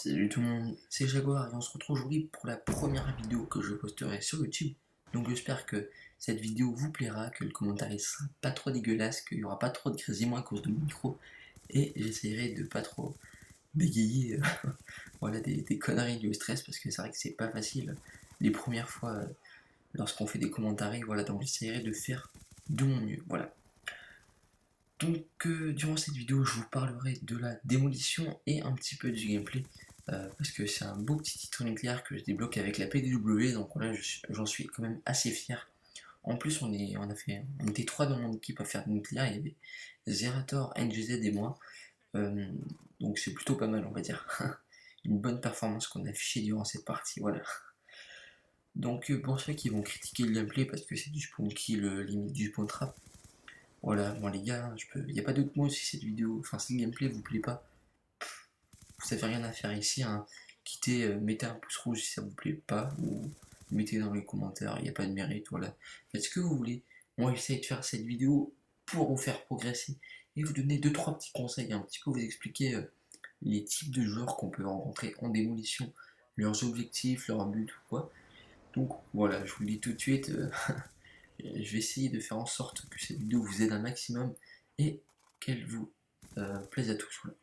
Salut tout le monde, c'est Jaguar et on se retrouve aujourd'hui pour la première vidéo que je posterai sur YouTube. Donc j'espère que cette vidéo vous plaira, que le commentaire ne sera pas trop dégueulasse, qu'il n'y aura pas trop de grésillements à cause de mon micro. Et j'essaierai de pas trop bégayer voilà, des conneries du stress parce que c'est vrai que c'est pas facile les premières fois lorsqu'on fait des commentaires. Voilà, donc j'essaierai de faire de mon mieux. Voilà. Donc durant cette vidéo je vous parlerai de la démolition et un petit peu du gameplay parce que c'est un beau petit titre nucléaire que je débloque avec la PDW, donc voilà, j'en suis quand même assez fier. En plus on était trois dans mon équipe à faire du nucléaire, il y avait Zerator, NGZ et moi. Euh, donc c'est plutôt pas mal on va dire. Une bonne performance qu'on a affichée durant cette partie, voilà. Donc pour ceux qui vont critiquer le gameplay parce que c'est du spawn kill limite du spawn trap, voilà, bon les gars, il n'y a pas d'autre mot si cette vidéo, enfin si le gameplay vous plaît pas, vous avez rien à faire ici, hein. Quittez, mettez un pouce rouge si ça vous plaît pas, ou mettez dans les commentaires, il n'y a pas de mérite, voilà. Faites ce que vous voulez. Moi j'essaie de faire cette vidéo pour vous faire progresser et vous donner deux trois petits conseils, un petit peu vous expliquer les types de joueurs qu'on peut rencontrer en démolition, leurs objectifs, leurs buts ou quoi. Donc voilà, je vous le dis tout de suite, je vais essayer de faire en sorte que cette vidéo vous aide un maximum et qu'elle vous plaise à tous. Voilà.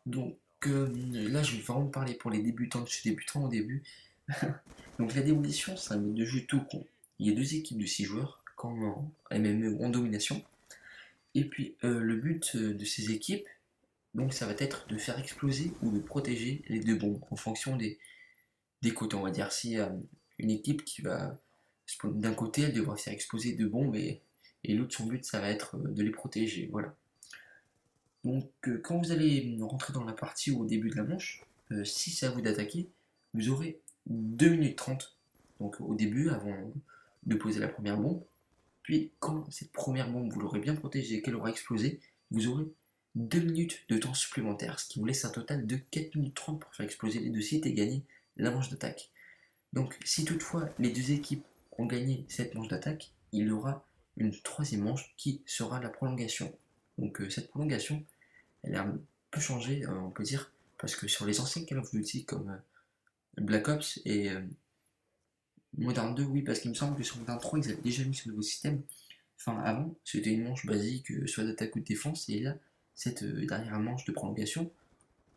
Donc là, je vais vraiment parler pour les débutants. Je suis débutant au début. Donc la démolition, c'est un mode de jeu tout con. Il y a deux équipes de 6 joueurs, comme en MME ou en domination. Et puis le but de ces équipes, donc ça va être de faire exploser ou de protéger les deux bombes en fonction des côtés. On va dire si une équipe qui va d'un côté, elle devra faire exploser deux bombes et l'autre, son but, ça va être de les protéger. Voilà. Donc quand vous allez rentrer dans la partie ou au début de la manche, si c'est à vous d'attaquer, vous aurez 2 minutes 30 donc au début avant de poser la première bombe. Puis quand cette première bombe vous l'aurez bien protégée et qu'elle aura explosé, vous aurez 2 minutes de temps supplémentaire, ce qui vous laisse un total de 4 minutes 30 pour faire exploser les deux sites et gagner la manche d'attaque. Donc si toutefois les deux équipes ont gagné cette manche d'attaque, il y aura une troisième manche qui sera la prolongation. Donc cette prolongation, elle a un peu changé, on peut dire, parce que sur les anciens Call of Duty comme Black Ops et Modern 2, oui, parce qu'il me semble que sur Modern 3, ils avaient déjà mis ce nouveau système. Enfin, avant, c'était une manche basique, soit d'attaque ou de défense, et là, cette dernière manche de prolongation,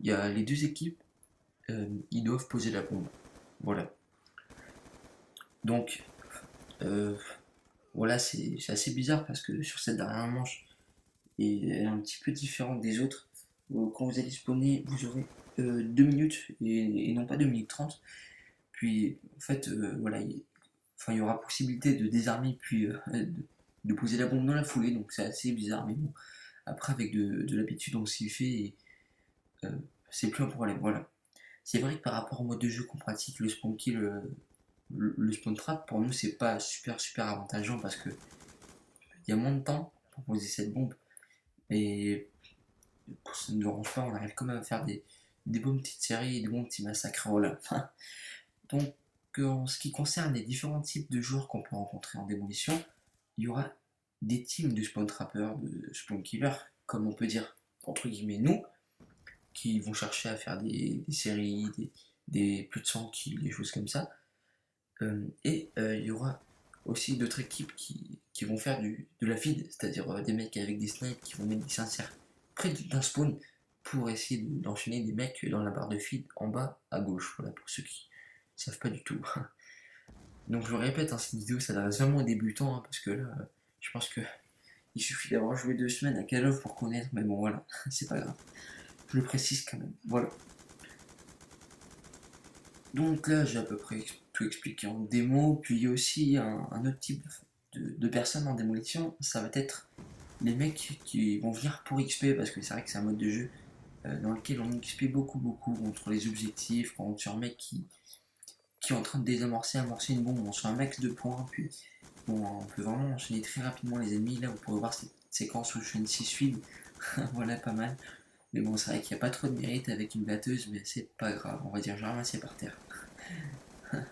il y a les deux équipes, ils doivent poser la bombe. Voilà. Donc, euh, voilà, c'est assez bizarre parce que sur cette dernière manche, et elle est un petit peu différente des autres. Quand vous allez spawner, vous aurez 2 minutes et non pas 2 minutes 30. Puis en fait, voilà, enfin, il y aura possibilité de désarmer puis de poser la bombe dans la foulée, donc c'est assez bizarre, mais bon, après avec de l'habitude on s'y fait et euh, c'est plus un problème, voilà. C'est vrai que par rapport au mode de jeu qu'on pratique, le spawn kill, le spawn trap, pour nous c'est pas super avantageant parce que il y a moins de temps pour poser cette bombe, et ça ne nous dérange pas, on arrive quand même à faire des bonnes petites séries, des bons petits massacres, voilà. Donc, en ce qui concerne les différents types de joueurs qu'on peut rencontrer en démolition, il y aura des teams de spawn trappers, de spawn killers, comme on peut dire, entre guillemets, nous, qui vont chercher à faire des séries, des plus de 100 kills, des choses comme ça. Il y aura aussi d'autres équipes qui vont faire de la feed, c'est-à-dire des mecs avec des snipes qui vont mettre des sincères près d'un spawn pour essayer d'enchaîner des mecs dans la barre de feed en bas à gauche. Voilà, pour ceux qui ne savent pas du tout. Donc je le répète, hein, cette vidéo s'adresse vraiment aux débutants, hein, parce que là, je pense que il suffit d'avoir joué 2 semaines à Call of pour connaître, mais bon voilà, c'est pas grave. Je le précise quand même. Voilà. Donc là, j'ai à peu près tout expliqué en démo, puis il y a aussi un autre type de personnes en démolition, ça va être les mecs qui vont venir pour XP, parce que c'est vrai que c'est un mode de jeu dans lequel on XP beaucoup contre les objectifs, quand on tue un mec qui est en train de amorcer une bombe, on se fait un max de points, puis bon, on peut vraiment enchaîner très rapidement les ennemis. Là, vous pourrez voir cette séquence où je fais une 6 feed, voilà, pas mal. Mais bon, c'est vrai qu'il n'y a pas trop de mérite avec une batteuse, mais c'est pas grave, on va dire, je ramassé par terre.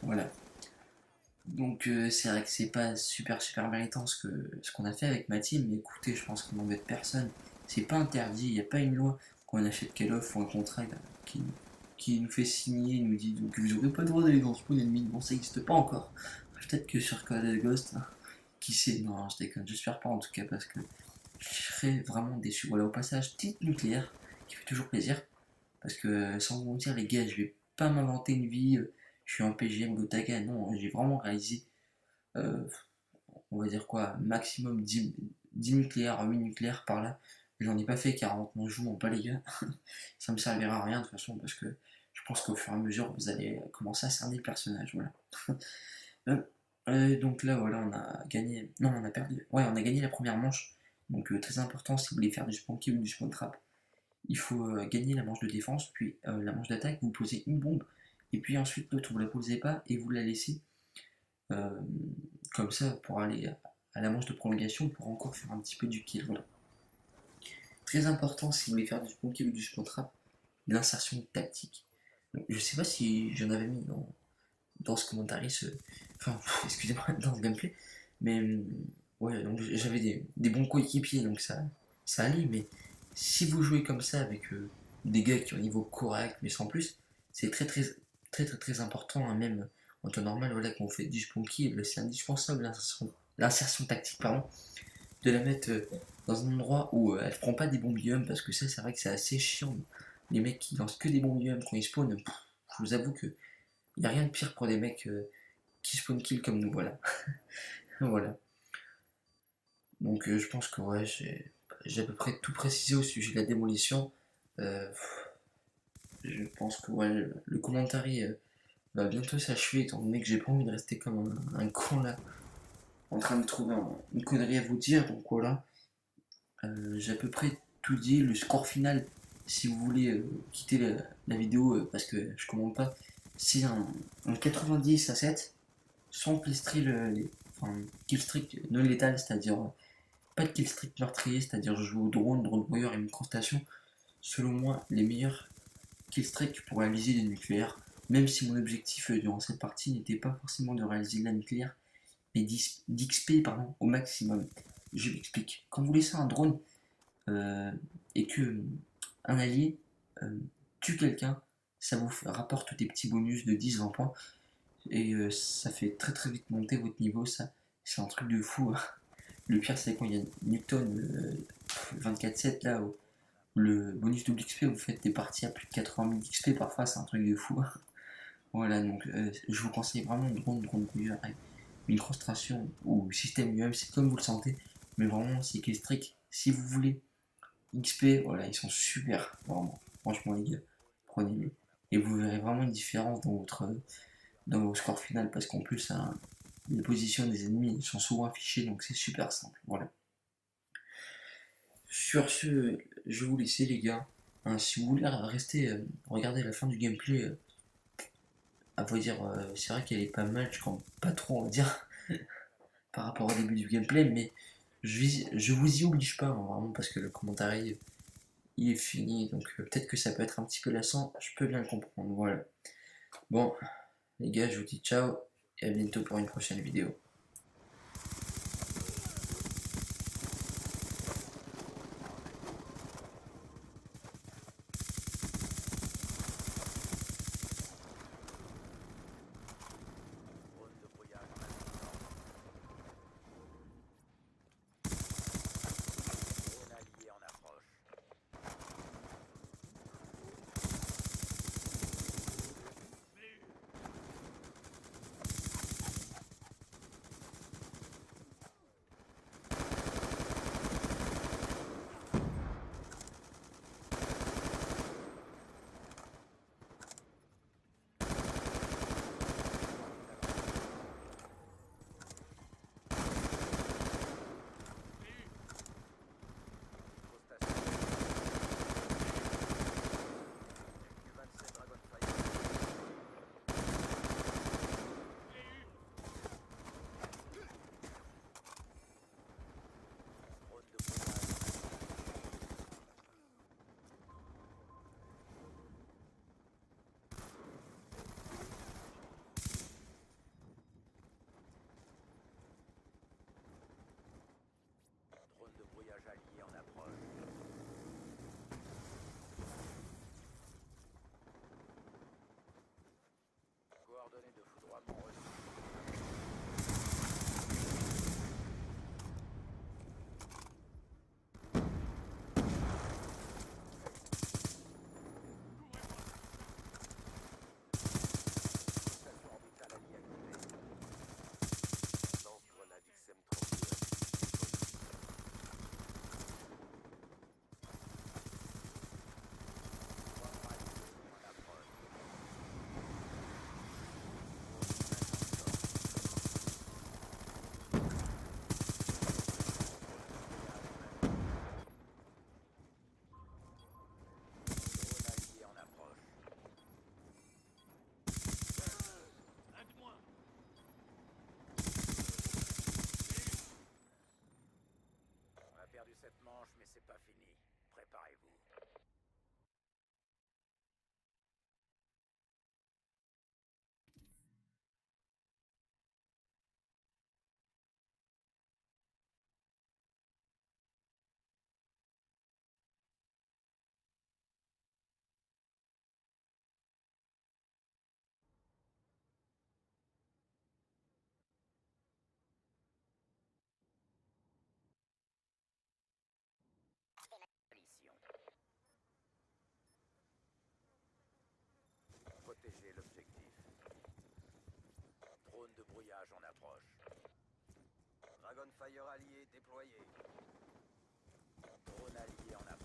Voilà. Donc c'est vrai que c'est pas super méritant ce qu'on a fait avec ma team, mais écoutez, je pense qu'on n'embête personne. C'est pas interdit, il n'y a pas une loi quand on achète Call of ou un contrat qui qui nous fait signer, il nous dit donc vous n'aurez pas le droit d'aller dans spawn ennemi. Bon, ça n'existe pas encore. Peut-être que sur Call of Ghost, hein, qui sait, non, je déconne, j'espère pas en tout cas parce que je serais vraiment déçu. Voilà, au passage, petite nucléaire qui fait toujours plaisir parce que sans vous mentir, les gars, je vais pas m'inventer une vie. Je suis un PGM Gotaga, non, j'ai vraiment réalisé, euh, on va dire quoi, maximum 10 nucléaires, 8 nucléaires par là. J'en ai pas fait 40, non, je vous mens pas les gars. Ça me servira à rien de toute façon parce que je pense qu'au fur et à mesure vous allez commencer à cerner le personnage, voilà. Donc là voilà, on a gagné, non on a perdu, ouais on a gagné la première manche, donc très important si vous voulez faire du spawn kill ou du spawn trap, il faut gagner la manche de défense, puis la manche d'attaque, vous posez une bombe, et puis ensuite l'autre vous la posez pas et vous la laissez euh, comme ça pour aller à la manche de prolongation pour encore faire un petit peu du kill, voilà. Très important si vous voulez faire du spawn kill ou du spawn trap, l'insertion tactique. Donc, je sais pas si j'en avais mis dans ce commentaire, enfin, excusez-moi, dans ce gameplay, mais ouais, donc j'avais des bons coéquipiers, donc ça allait, mais si vous jouez comme ça avec des gars qui ont un niveau correct, mais sans plus, c'est très important, hein, même en temps normal, voilà, quand vous faites du spawn kill, c'est indispensable l'insertion tactique, pardon, de la mettre dans un endroit où elle prend pas des bons biomes, parce que ça, c'est vrai que c'est assez chiant. Les mecs qui lancent que des bons biomes quand ils spawnent, je vous avoue que il n'y a rien de pire pour des mecs qui spawn kill comme nous, voilà. Voilà. Donc je pense que ouais, j'ai à peu près tout précisé au sujet de la démolition. Euh, je pense que ouais, le commentaire va bientôt s'achever, étant donné que j'ai pas envie de rester comme un con là, en train de trouver une connerie à vous dire, donc voilà. J'ai à peu près tout dit, le score final, si vous voulez quitter la vidéo parce que je commande pas, c'est un 90-7, sans enfin, killstreak non létal, c'est-à-dire pas de killstreak meurtrier, c'est-à-dire je joue au drone warrior et microstation. Selon moi, les meilleurs killstreaks pour réaliser des nucléaires, même si mon objectif durant cette partie n'était pas forcément de réaliser de la nucléaire, mais d'XP pardon, au maximum. Je m'explique. Quand vous laissez un drone et que un allié tue quelqu'un, ça vous rapporte des petits bonus de 10-20 points et ça fait très vite monter votre niveau, ça c'est un truc de fou. Le pire c'est quand il y a Newton 24/7 là où le bonus double XP, vous faites des parties à plus de 80 000 XP parfois, c'est un truc de fou. Voilà, donc je vous conseille vraiment drone couilleur avec microstration ou système UM, c'est comme vous le sentez, mais vraiment c'est strict. Si vous voulez XP, voilà, ils sont super, vraiment. Franchement les gars, prenez-les. Et vous verrez vraiment une différence dans vos scores finaux parce qu'en plus hein, les positions des ennemis sont souvent affichées donc c'est super simple. Voilà. Sur ce, je vais vous laisser les gars. Hein, si vous voulez rester, regarder la fin du gameplay, à vrai dire, c'est vrai qu'elle est pas mal, je compte pas trop on va dire, par rapport au début du gameplay, mais je vous y oblige pas, hein, vraiment, parce que le commentaire il est fini, donc peut-être que ça peut être un petit peu lassant, je peux bien le comprendre, voilà. Bon, les gars, je vous dis ciao, et à bientôt pour une prochaine vidéo. Déploiement reçu. Station orbitale alliée activée. Lance-grenade XM32. En approche. Drone allié en approche. Aide-moi. On a perdu cette manche, mais c'est pas fini. Préparez-vous. Mission. Protéger l'objectif. Drone de brouillage en approche. Dragonfire allié déployé. Drone allié en approche.